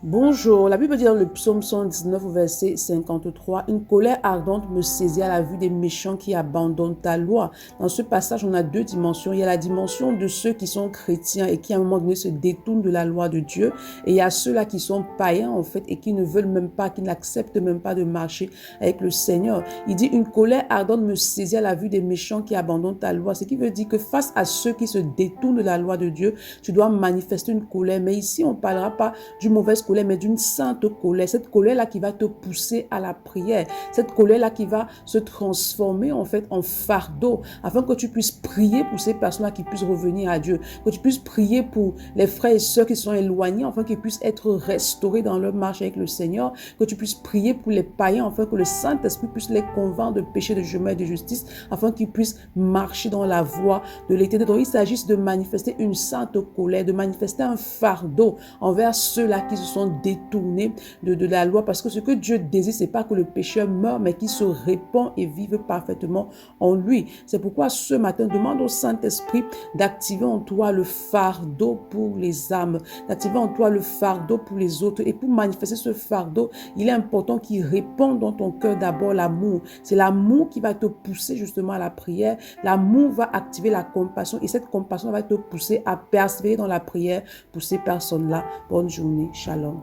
Bonjour, la Bible dit dans le psaume 119 au verset 53, « Une colère ardente me saisit à la vue des méchants qui abandonnent ta loi. » Dans ce passage, on a deux dimensions. Il y a la dimension de ceux qui sont chrétiens et qui à un moment donné se détournent de la loi de Dieu. Et il y a ceux-là qui sont païens en fait et qui ne veulent même pas, qui n'acceptent même pas de marcher avec le Seigneur. Il dit, « Une colère ardente me saisit à la vue des méchants qui abandonnent ta loi. » Ce qui veut dire que face à ceux qui se détournent de la loi de Dieu, tu dois manifester une colère. Mais ici, on ne parlera pas d'une mauvaise colère, mais d'une sainte colère. Cette colère-là qui va te pousser à la prière. Cette colère-là qui va se transformer en fait en fardeau, afin que tu puisses prier pour ces personnes-là qui puissent revenir à Dieu. Que tu puisses prier pour les frères et sœurs qui sont éloignés, afin qu'ils puissent être restaurés dans leur marche avec le Seigneur. Que tu puisses prier pour les païens, afin que le Saint-Esprit puisse les convaincre de péché, de chemin et de justice, afin qu'ils puissent marcher dans la voie de l'Éternel. Donc il s'agit de manifester une sainte colère, de manifester un fardeau envers ceux-là qui se sont détournés de la loi, parce que ce que Dieu désire, c'est pas que le pécheur meure, mais qu'il se répand et vive parfaitement en lui. C'est pourquoi ce matin, demande au Saint-Esprit d'activer en toi le fardeau pour les âmes, d'activer en toi le fardeau pour les autres. Et pour manifester ce fardeau, il est important qu'il répande dans ton cœur d'abord l'amour. C'est l'amour qui va te pousser justement à la prière. L'amour va activer la compassion et cette compassion va te pousser à persévérer dans la prière pour ces personnes-là. Bonne journée. Shalom.